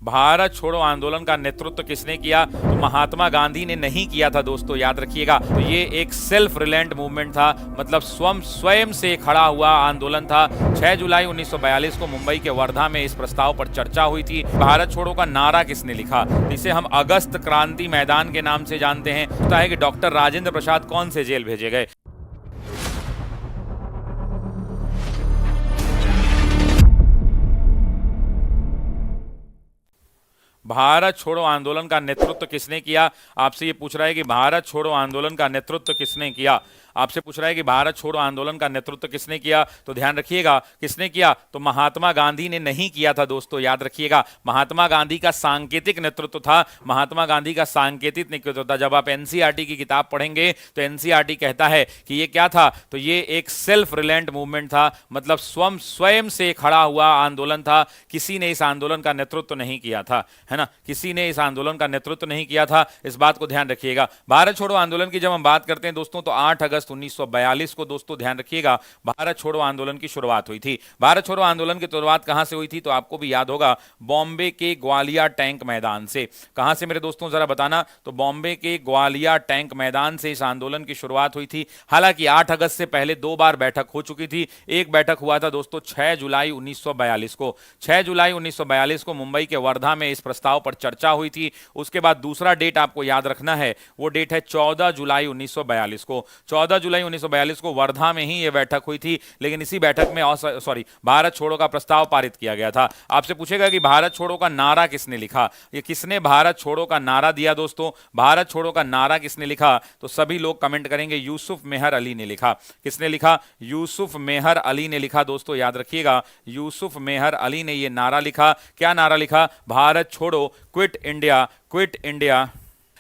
भारत छोड़ो आंदोलन का नेतृत्व किसने किया? तो महात्मा गांधी ने नहीं किया था दोस्तों, याद रखिएगा। तो ये एक सेल्फ रिलेंट मूवमेंट था, मतलब स्वयं से खड़ा हुआ आंदोलन था। 6 जुलाई 1942 को मुंबई के वर्धा में इस प्रस्ताव पर चर्चा हुई थी। भारत छोड़ो का नारा किसने लिखा? इसे हम अगस्त क्रांति मैदान के नाम से जानते हैं। पता है कि डॉक्टर राजेंद्र प्रसाद कौन से जेल भेजे गए? भारत छोड़ो आंदोलन का नेतृत्व किसने किया? आपसे ये पूछ रहा है कि भारत छोड़ो आंदोलन का नेतृत्व किसने किया? आपसे पूछ रहा है कि भारत छोड़ो आंदोलन का नेतृत्व किसने किया? तो ध्यान रखिएगा, किसने किया? तो महात्मा गांधी ने नहीं किया था दोस्तों, याद रखिएगा। महात्मा गांधी का सांकेतिक नेतृत्व था, महात्मा गांधी का सांकेतिक नेतृत्व था। जब आप एनसीईआरटी की किताब पढ़ेंगे तो एनसीईआरटी कहता है कि ये क्या था? तो ये एक सेल्फ रिलेंट मूवमेंट था, मतलब स्वयं से खड़ा हुआ आंदोलन था। किसी ने इस आंदोलन का नेतृत्व नहीं किया था, है ना? किसी ने इस आंदोलन का नेतृत्व नहीं किया था, इस बात को ध्यान रखिएगा। भारत छोड़ो आंदोलन की जब हम बात करते हैं दोस्तों, तो 8 अगस्त 1942 को दोस्तों ध्यान रखिएगा, भारत छोड़ो आंदोलन की शुरुआत हुई थी। भारत छोड़ो आंदोलन की शुरुआत कहां से हुई थी? तो आपको भी याद होगा, बॉम्बे के ग्वालियर टैंक मैदान से। कहां से मेरे दोस्तों, जरा बताना। तो बॉम्बे के ग्वालियर टैंक मैदान से इस आंदोलन की शुरुआत हुई थी। हालांकि 8 अगस्त से पहले 2 बार बैठक हो चुकी थी। एक बैठक हुआ था दोस्तों 6 जुलाई 1942 को। 6 जुलाई 1942 को मुंबई के वर्धा में इस प्रस्ताव पर चर्चा हुई थी। उसके बाद दूसरा डेट आपको याद रखना है, वो डेट है 14 जुलाई 1942 को। 14 जुलाई 1942 को वर्धा में ही यह बैठक हुई थी, लेकिन इसी बैठक में भारत छोड़ो का प्रस्ताव पारित किया गया था। आपसे पूछेगा कि भारत छोड़ो का नारा किसने लिखा? ये किसने भारत छोड़ो का नारा दिया दोस्तों? भारत छोड़ो का नारा किसने लिखा? तो सभी लोग कमेंट करेंगे, यूसुफ मेहर अली ने लिखा। किसने लिखा? यूसुफ मेहर अली ने लिखा दोस्तों, याद रखिएगा, यूसुफ मेहर अली ने यह नारा लिखा। क्या नारा लिखा? भारत छोड़ो, क्विट इंडिया, क्विट इंडिया।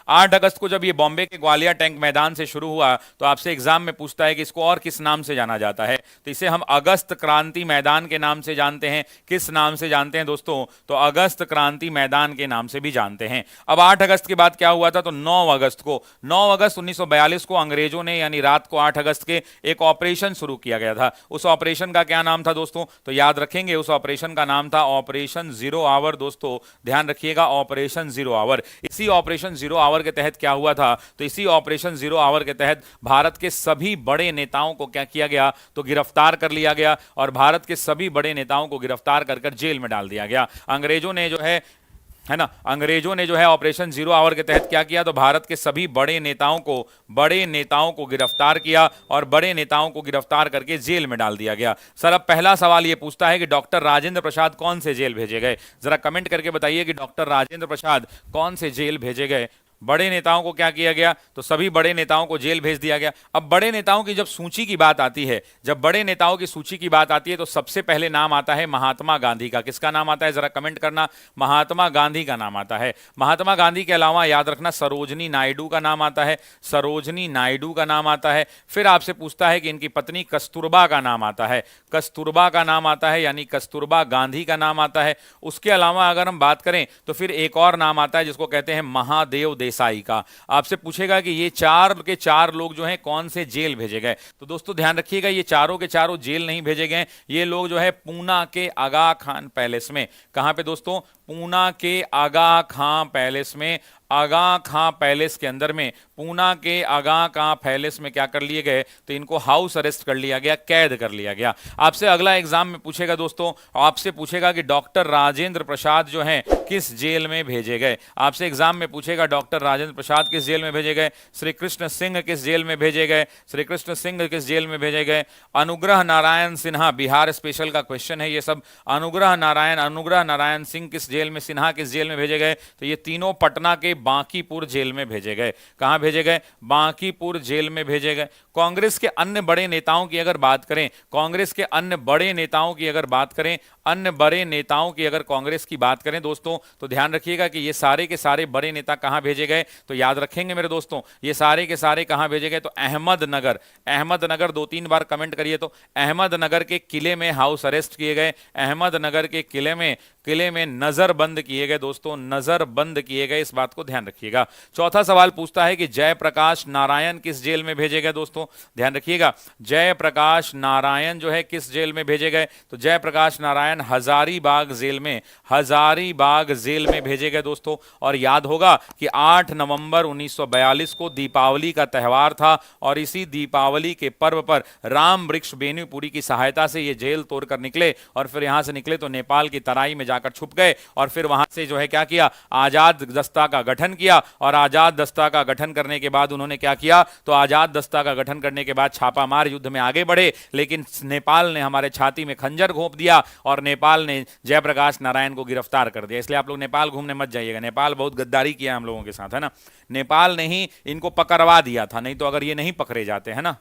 8 अगस्त को जब ये बॉम्बे के ग्वालियर टैंक मैदान से शुरू हुआ, तो आपसे एग्जाम में पूछता है कि इसको और किस नाम से जाना जाता है? तो इसे हम अगस्त क्रांति मैदान के नाम से जानते हैं। किस नाम से जानते हैं दोस्तों? तो अगस्त क्रांति मैदान के नाम से भी जानते हैं। अब 8 अगस्त के बाद क्या हुआ था? तो 9 अगस्त 1942 को अंग्रेजों ने, यानी रात को 8 अगस्त के, एक ऑपरेशन शुरू किया गया था। उस ऑपरेशन का क्या नाम था दोस्तों? तो याद रखेंगे, उस ऑपरेशन का नाम था ऑपरेशन जीरो आवर। दोस्तों ध्यान रखिएगा, ऑपरेशन जीरो आवर। इसी ऑपरेशन जीरो आवर के तहत क्या हुआ था? तो इसी ऑपरेशन जीरो आवर के तहत भारत के सभी बड़े नेताओं को क्या किया गया? तो गिरफ्तार कर लिया गया, और भारत के सभी बड़े नेताओं को गिरफ्तार कर जेल में डाल दिया गया। अंग्रेजों ने जो है ऑपरेशन जीरो आवर के तहत क्या किया? तो भारत के सभी बड़े नेताओं को गिरफ्तार किया, और बड़े नेताओं को गिरफ्तार करके जेल में डाल दिया गया। सर अब पहला सवाल यह पूछता है कि डॉक्टर राजेंद्र प्रसाद कौन से जेल भेजे गए? जरा कमेंट करके बताइए कि डॉक्टर राजेंद्र प्रसाद कौन से जेल भेजे गए। बड़े नेताओं को क्या किया गया? तो सभी बड़े नेताओं को जेल भेज दिया गया। अब बड़े नेताओं की जब सूची की बात आती है, जब बड़े नेताओं की सूची की बात आती है, तो सबसे पहले नाम आता है महात्मा गांधी का। किसका नाम आता है? जरा कमेंट करना। महात्मा गांधी का नाम आता है। महात्मा गांधी के अलावा याद रखना, सरोजनी नायडू का नाम आता है। सरोजनी नायडू का नाम आता है। फिर आपसे पूछता है कि इनकी पत्नी कस्तूरबा का नाम आता है। कस्तूरबा का नाम आता है, यानी कस्तूरबा गांधी का नाम आता है। उसके अलावा अगर हम बात करें तो फिर एक और नाम आता है जिसको कहते हैं महादेव देसाई का। आपसे पूछेगा कि ये 4 के 4 लोग जो हैं कौन से जेल भेजे गए? तो दोस्तों ध्यान रखिएगा, ये चारों के चारों जेल नहीं भेजे गए। ये लोग जो है पूना के आगा खान पैलेस में। कहां पे दोस्तों? पूना के आगा खां पैलेस में। आगा खां पैलेस के अंदर में, पूना के आगा खां पैलेस में क्या कर लिए गए? तो इनको हाउस अरेस्ट कर लिया गया, कैद कर लिया गया। आपसे अगला एग्जाम में पूछेगा दोस्तों, आपसे पूछेगा कि डॉक्टर राजेंद्र प्रसाद जो हैं किस जेल में भेजे गए? आपसे एग्जाम में पूछेगा डॉक्टर राजेंद्र प्रसाद किस जेल में भेजे गए? श्री कृष्ण सिंह किस जेल में भेजे गए? श्री कृष्ण सिंह किस जेल में भेजे गए? अनुग्रह नारायण सिन्हा, बिहार स्पेशल का क्वेश्चन है ये सब। अनुग्रह नारायण सिंह किस जेल में, सिन्हा किस जेल में भेजे गए? तो ये तीनों पटना के बांकीपुर जेल में भेजे गए। कहां भेजे गए? बांकीपुर जेल में भेजे गए। कांग्रेस के अन्य बड़े नेताओं की अगर बात करें, कांग्रेस के अन्य बड़े नेताओं की अगर बात करें, अन्य बड़े नेताओं की अगर कांग्रेस की बात करें दोस्तों, तो ध्यान रखिएगा कि ये सारे के सारे बड़े नेता कहां भेजे गए? तो याद रखेंगे मेरे दोस्तों, ये सारे के सारे कहां भेजे गए? तो अहमदनगर। अहमदनगर 2-3 बार कमेंट करिए। तो अहमदनगर के किले में हाउस अरेस्ट किए गए। अहमदनगर के किले में नजरबंद किए गए दोस्तों, नजरबंद किए गए, इस बात को ध्यान रखिएगा। चौथा सवाल पूछता है कि जयप्रकाश नारायण किस जेल में भेजे गए दोस्तों, ध्यान रखिएगा। जयप्रकाश नारायण जो है किस जेल में भेजे गए, तो जयप्रकाश नारायण हजारीबाग जेल में, हजारीबाग जेल में भेजे गए दोस्तों। और याद होगा कि 8 नवंबर 1942 को दीपावली का त्यौहार था और इसी दीपावली के पर्व पर राम वृक्ष बेनीपुरी की सहायता से ये जेल तोड़कर निकले और फिर यहां से निकले तो नेपाल की तराई में जाकर छुप गए और फिर वहां से जो है क्या किया, आजाद दस्ता का गठन किया। और आजाद दस्ता का गठन करने के बाद उन्होंने क्या किया, तो आजाद दस्ता का गठन करने के बाद छापामार युद्ध में आगे बढ़े, लेकिन नेपाल ने हमारे छाती में खंजर घोंप दिया और नेपाल ने जयप्रकाश नारायण को गिरफ्तार कर दिया। इसलिए आप लोग नेपाल घूमने मत जाइएगा, नेपाल बहुत गद्दारी किया हम लोगों के साथ, है ना। नेपाल ने ही इनको पकड़वा दिया था, नहीं तो अगर ये नहीं पकड़े जाते, है ना।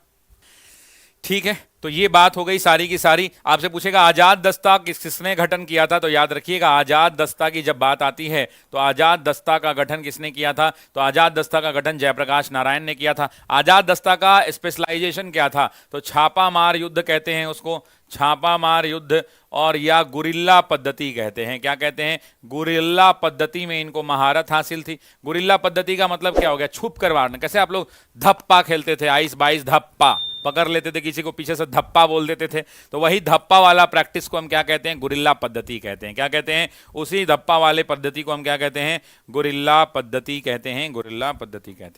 ठीक है, तो ये बात हो गई सारी की सारी। आपसे पूछेगा आजाद दस्ता किसने गठन किया था, तो याद रखिएगा आजाद दस्ता की जब बात आती है तो आजाद दस्ता का गठन किसने किया था, तो आजाद दस्ता का गठन जयप्रकाश नारायण ने किया था। आजाद दस्ता का स्पेशलाइजेशन क्या था, तो छापामार युद्ध कहते हैं उसको, छापामार युद्ध, और या गुरिल्ला पद्धति कहते हैं। क्या कहते हैं, गुरिल्ला पद्धति में इनको महारत हासिल थी। गुरिल्ला पद्धति का मतलब क्या हो गया, छुप कर मारना। कैसे आप लोग धप्पा खेलते थे, 22 धप्पा, पकड़ लेते थे किसी को, पीछे से धप्पा बोल देते थे, तो वही धप्पा वाला प्रैक्टिस को हम क्या कहते हैं, गुरिल्ला पद्धति कहते हैं। क्या कहते हैं, उसी धप्पा वाले पद्धति को हम क्या कहते हैं, गुरिल्ला पद्धति कहते हैं, गुरिल्ला पद्धति कहते हैं।